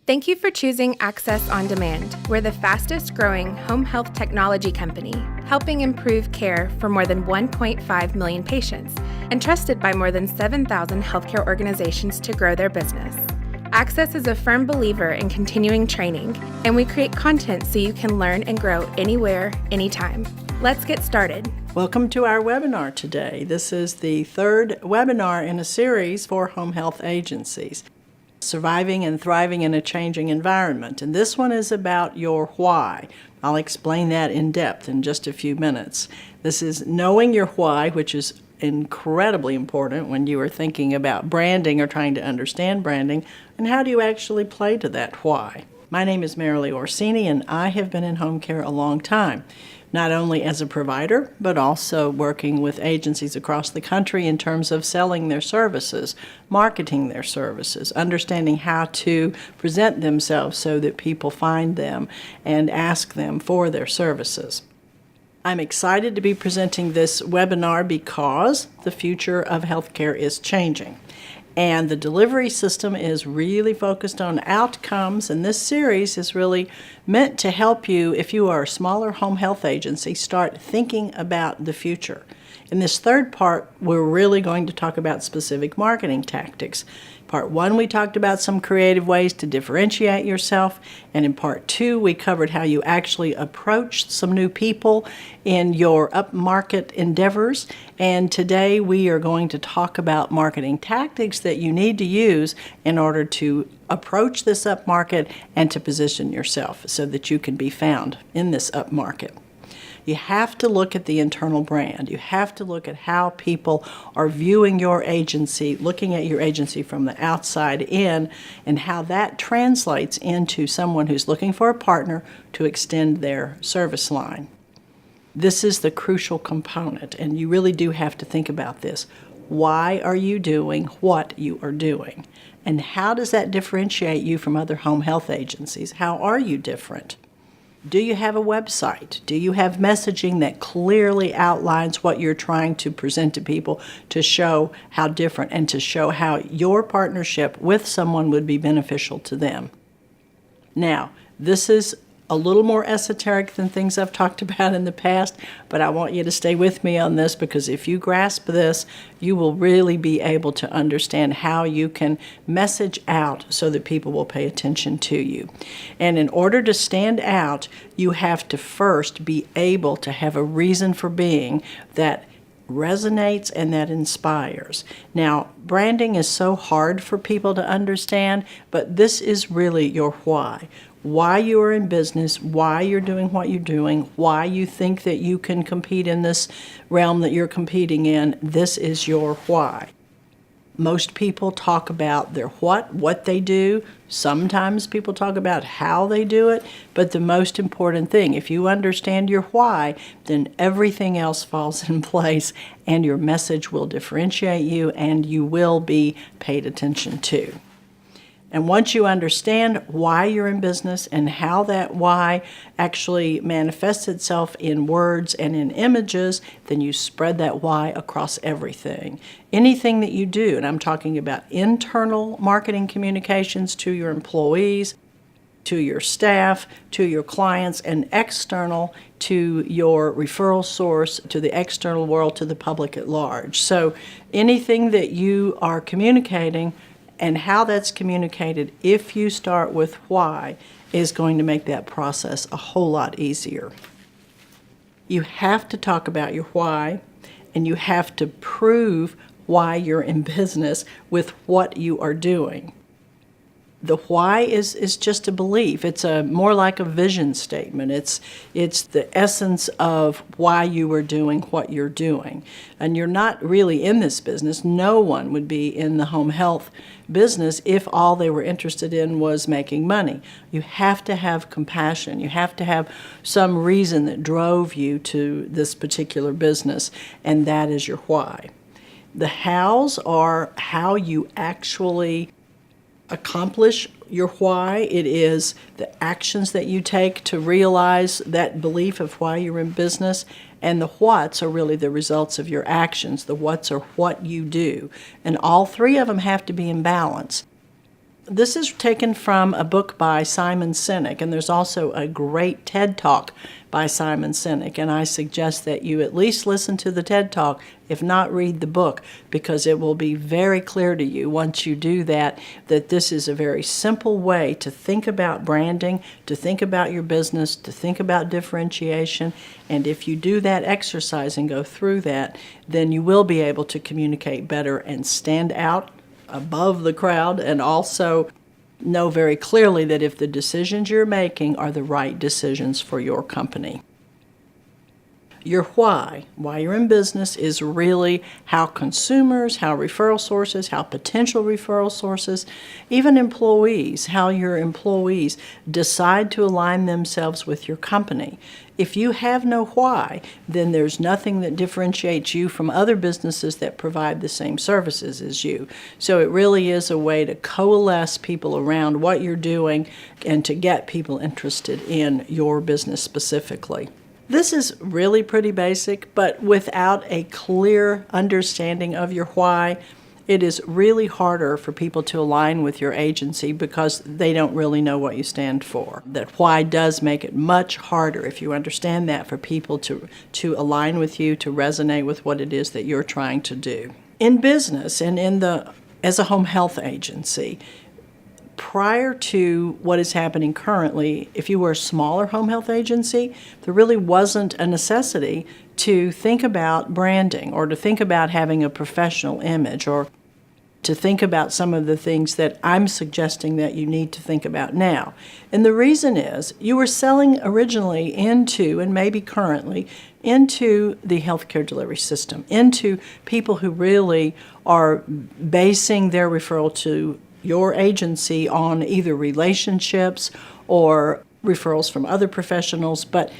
Thank you for choosing Axxess On Demand. We're the fastest growing home health technology company, helping improve care for more than 1.5 million patients and trusted by more than 7,000 healthcare organizations to grow their business. Axxess is a firm believer in continuing training, and we create content so you can learn and grow anywhere, anytime. Let's get started. Welcome to our webinar today. This is the third webinar in a series for home health agencies. Surviving and thriving in a changing environment. And this one is about your why. I'll explain that in depth in just a few minutes. This is knowing your why, which is incredibly important when you are thinking about branding or trying to understand branding, and how do you actually play to that why. My name is Merrily Orsini, and I have been in home care a long time, not only as a provider, but also working with agencies across the country in terms of selling their services, marketing their services, understanding how to present themselves so that people find them and ask them for their services. I'm excited to be presenting this webinar because the future of healthcare is changing. And the delivery system is really focused on outcomes, and this series is really meant to help you, if you are a smaller home health agency, start thinking about the future. In this third part, we're really going to talk about specific marketing tactics. Part one, we talked about some creative ways to differentiate yourself, and in part two, we covered how you actually approach some new people in your upmarket endeavors. And today, we are going to talk about marketing tactics that you need to use in order to approach this upmarket and to position yourself so that you can be found in this upmarket. You have to look at the internal brand. You have to look at how people are viewing your agency, looking at your agency from the outside in, and how that translates into someone who's looking for a partner to extend their service line. This is the crucial component, and you really do have to think about this. Why are you doing what you are doing? And how does that differentiate you from other home health agencies? How are you different? Do you have a website? Do you have messaging that clearly outlines what you're trying to present to people to show how different and to show how your partnership with someone would be beneficial to them? Now, this is a little more esoteric than things I've talked about in the past, but I want you to stay with me on this, because if you grasp this, you will really be able to understand how you can message out so that people will pay attention to you. And in order to stand out, you have to first be able to have a reason for being that resonates and that inspires. Now, branding is so hard for people to understand, but this is really your why. Why you are in business, why you're doing what you're doing, why you think that you can compete in this realm that you're competing in. This is your why. Most people talk about their what they do. Sometimes people talk about how they do it, but the most important thing, if you understand your why, then everything else falls in place and your message will differentiate you and you will be paid attention to. And once you understand why you're in business and how that why actually manifests itself in words and in images, then you spread that why across everything. Anything that you do, and I'm talking about internal marketing communications to your employees, to your staff, to your clients, and external to your referral source, to the external world, to the public at large. So anything that you are communicating and how that's communicated, if you start with why, is going to make that process a whole lot easier. You have to talk about your why, and you have to prove why you're in business with what you are doing. The why is just a belief. It's more like a vision statement. It's the essence of why you are doing what you're doing. And you're not really in this business. No one would be in the home health business if all they were interested in was making money. You have to have compassion. You have to have some reason that drove you to this particular business, and that is your why. The hows are how you actually accomplish your why. It is the actions that you take to realize that belief of why you're in business, and the whats are really the results of your actions. The whats are what you do, and all three of them have to be in balance. This is taken from a book by Simon Sinek, and there's also a great TED Talk by Simon Sinek, and I suggest that you at least listen to the TED Talk, if not read the book, because it will be very clear to you once you do that this is a very simple way to think about branding, to think about your business, to think about differentiation, and if you do that exercise and go through that, then you will be able to communicate better and stand out above the crowd, and also know very clearly that if the decisions you're making are the right decisions for your company. Your why you're in business, is really how consumers, how referral sources, how potential referral sources, even employees, how your employees decide to align themselves with your company. If you have no why, then there's nothing that differentiates you from other businesses that provide the same services as you. So it really is a way to coalesce people around what you're doing and to get people interested in your business specifically. This is really pretty basic, but without a clear understanding of your why, it is really harder for people to align with your agency because they don't really know what you stand for. That why does make it much harder, if you understand that, for people to align with you, to resonate with what it is that you're trying to do. In business and as a home health agency, prior to what is happening currently, if you were a smaller home health agency, there really wasn't a necessity to think about branding or to think about having a professional image or to think about some of the things that I'm suggesting that you need to think about now. And the reason is you were selling originally into, and maybe currently, into the healthcare delivery system, into people who really are basing their referral to your agency on either relationships or referrals from other professionals, but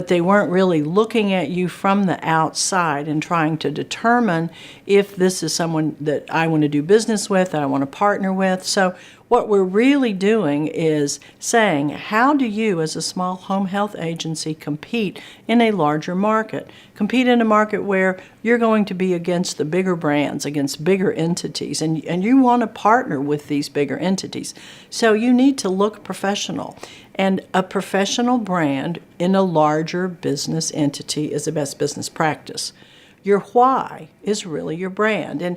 they weren't really looking at you from the outside and trying to determine if this is someone that I want to do business with, that I want to partner with. So what we're really doing is saying, how do you as a small home health agency compete in a larger market? Compete in a market where you're going to be against the bigger brands, against bigger entities, and you want to partner with these bigger entities. So you need to look professional. And a professional brand in a larger business entity is the best business practice. Your why is really your brand. And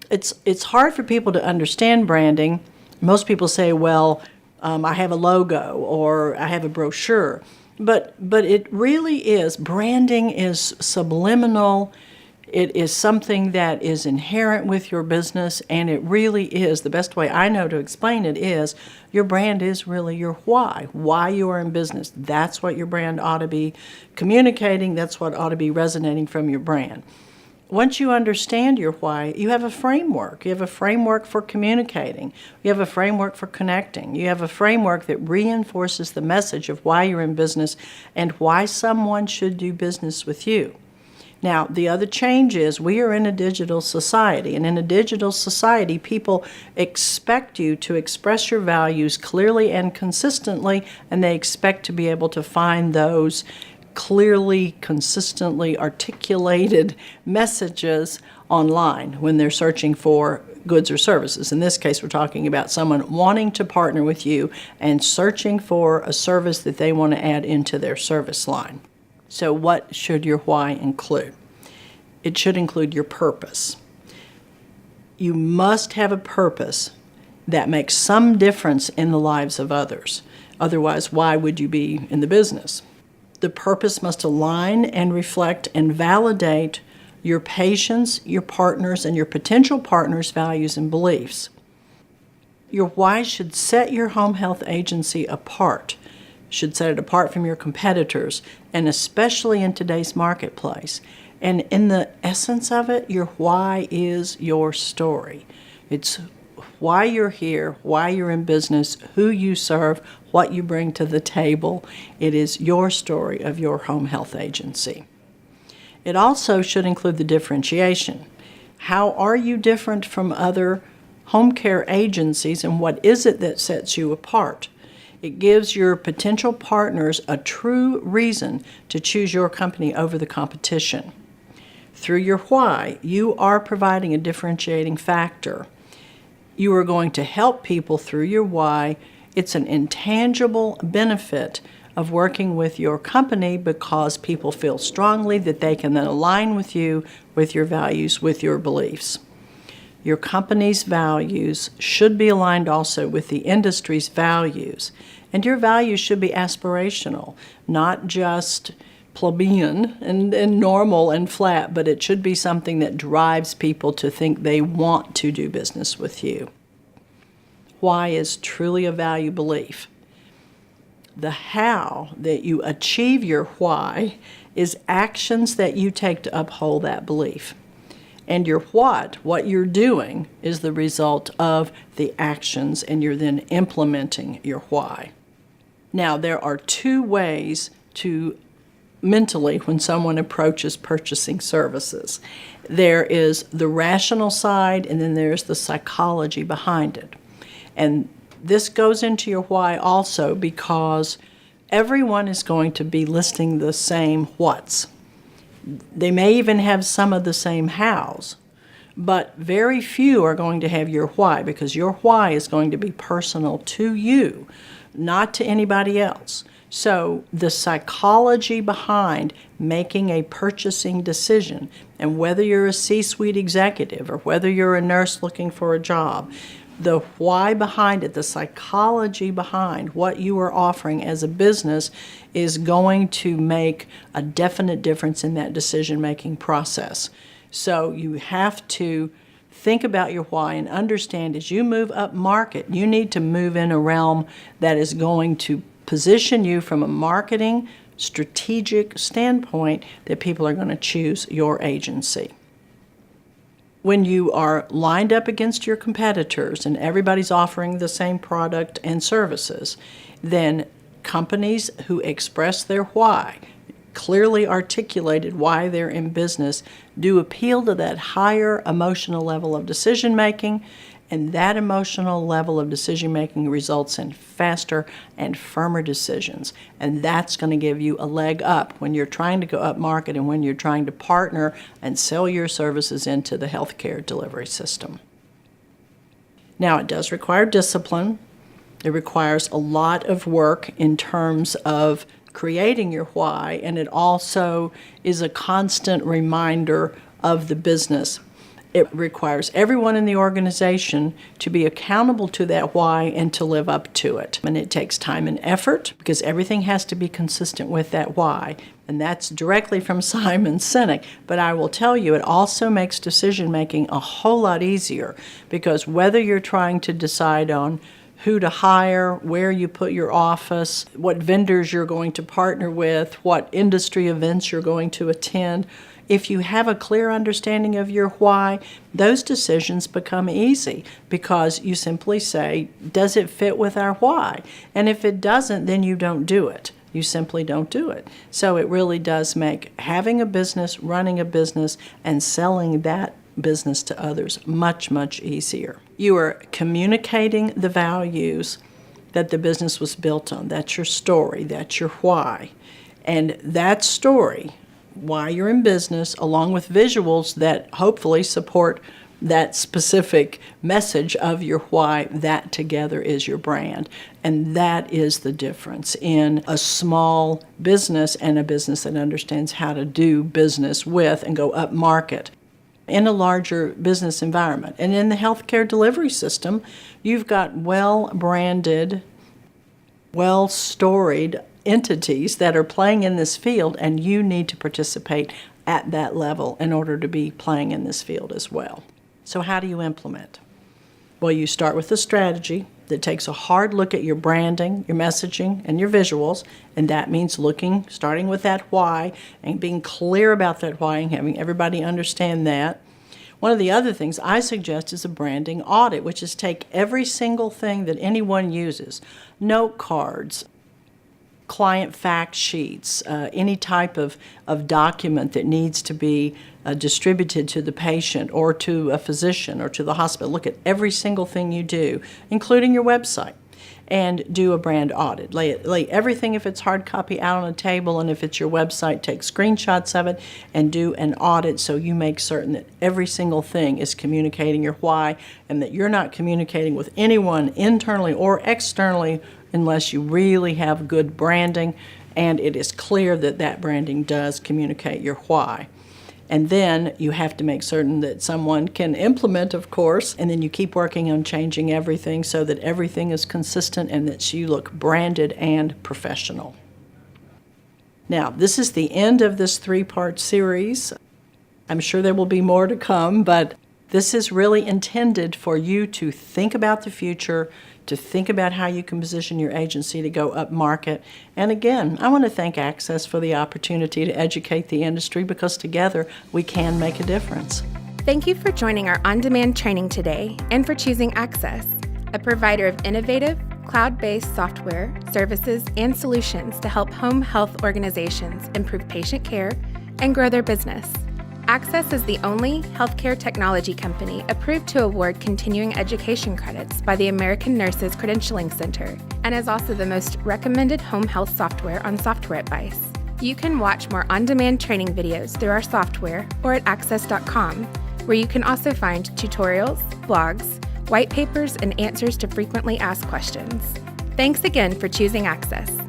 it's hard for people to understand branding. Most people say, well, I have a logo or I have a brochure. But it really is, branding is subliminal. It is something that is inherent with your business, and it really is, the best way I know to explain it is, your brand is really your why you are in business. That's what your brand ought to be communicating. That's what ought to be resonating from your brand. Once you understand your why, you have a framework. You have a framework for communicating. You have a framework for connecting. You have a framework that reinforces the message of why you're in business and why someone should do business with you. Now, the other change is we are in a digital society, and in a digital society, people expect you to express your values clearly and consistently, and they expect to be able to find those clearly, consistently articulated messages online when they're searching for goods or services. In this case, we're talking about someone wanting to partner with you and searching for a service that they want to add into their service line. So what should your why include? It should include your purpose. You must have a purpose that makes some difference in the lives of others. Otherwise, why would you be in the business? The purpose must align and reflect and validate your patients, your partners, and your potential partners' values and beliefs. Your why should set your home health agency apart, should set it apart from your competitors, and especially in today's marketplace. And in the essence of it, your why is your story. It's why you're here, why you're in business, who you serve, what you bring to the table. It is your story of your home health agency. It also should include the differentiation. How are you different from other home care agencies, and what is it that sets you apart? It gives your potential partners a true reason to choose your company over the competition. Through your why, you are providing a differentiating factor. you are going to help people through your why. It's an intangible benefit of working with your company because people feel strongly that they can then align with you, with your values, with your beliefs. Your company's values should be aligned also with the industry's values. And your values should be aspirational, not just plebeian and normal and flat, but it should be something that drives people to think they want to do business with you. Why is truly a value belief. The how that you achieve your why is actions that you take to uphold that belief. And your what you're doing, is the result of the actions, and you're then implementing your why. Now, there are two ways to mentally when someone approaches purchasing services. There is the rational side, and then there's the psychology behind it. And this goes into your why also because everyone is going to be listing the same whats. They may even have some of the same hows, but very few are going to have your why because your why is going to be personal to you, not to anybody else. So the psychology behind making a purchasing decision, and whether you're a C-suite executive or whether you're a nurse looking for a job, the why behind it, the psychology behind what you are offering as a business is going to make a definite difference in that decision-making process. So you have to think about your why and understand as you move up market, you need to move in a realm that is going to position you from a marketing strategic standpoint that people are going to choose your agency. When you are lined up against your competitors and everybody's offering the same product and services, then companies who express their why, clearly articulated why they're in business, do appeal to that higher emotional level of decision making, and that emotional level of decision making results in faster and firmer decisions. And that's going to give you a leg up when you're trying to go up market and when you're trying to partner and sell your services into the healthcare delivery system. Now, it does require discipline. It requires a lot of work in terms of creating your why, and it also is a constant reminder of the business. It requires everyone in the organization to be accountable to that why and to live up to it. And it takes time and effort because everything has to be consistent with that why. And that's directly from Simon Sinek. But I will tell you, it also makes decision making a whole lot easier because whether you're trying to decide on who to hire, where you put your office, what vendors you're going to partner with, what industry events you're going to attend, if you have a clear understanding of your why, those decisions become easy because you simply say, does it fit with our why? And if it doesn't, then you don't do it. You simply don't do it. So it really does make having a business, running a business, and selling that business to others much, much easier. You are communicating the values that the business was built on. That's your story. That's your why. And that story, why you're in business, along with visuals that hopefully support that specific message of your why, that together is your brand. And that is the difference in a small business and a business that understands how to do business with and go up market in a larger business environment. And in the healthcare delivery system, you've got well-branded, well-storied entities that are playing in this field, and you need to participate at that level in order to be playing in this field as well. So how do you implement? Well, you start with a strategy that takes a hard look at your branding, your messaging, and your visuals, and that means starting with that why and being clear about that why and having everybody understand that. One of the other things I suggest is a branding audit, which is take every single thing that anyone uses, note cards, client fact sheets, any type of document that needs to be distributed to the patient or to a physician or to the hospital. Look at every single thing you do, including your website, and do a brand audit. Lay everything, if it's hard copy, out on a table, and if it's your website, take screenshots of it and do an audit so you make certain that every single thing is communicating your why and that you're not communicating with anyone internally or externally unless you really have good branding and it is clear that that branding does communicate your why. And then you have to make certain that someone can implement, of course, and then you keep working on changing everything so that everything is consistent and that you look branded and professional. Now, this is the end of this 3-part series. I'm sure there will be more to come, but this is really intended for you to think about the future, to think about how you can position your agency to go up market. And again, I want to thank Axxess for the opportunity to educate the industry because together we can make a difference. Thank you for joining our on-demand training today and for choosing Axxess, a provider of innovative, cloud-based software, services, and solutions to help home health organizations improve patient care and grow their business. Axxess is the only healthcare technology company approved to award continuing education credits by the American Nurses Credentialing Center and is also the most recommended home health software on Software Advice. You can watch more on-demand training videos through our software or at axxess.com, where you can also find tutorials, blogs, white papers, and answers to frequently asked questions. Thanks again for choosing Axxess.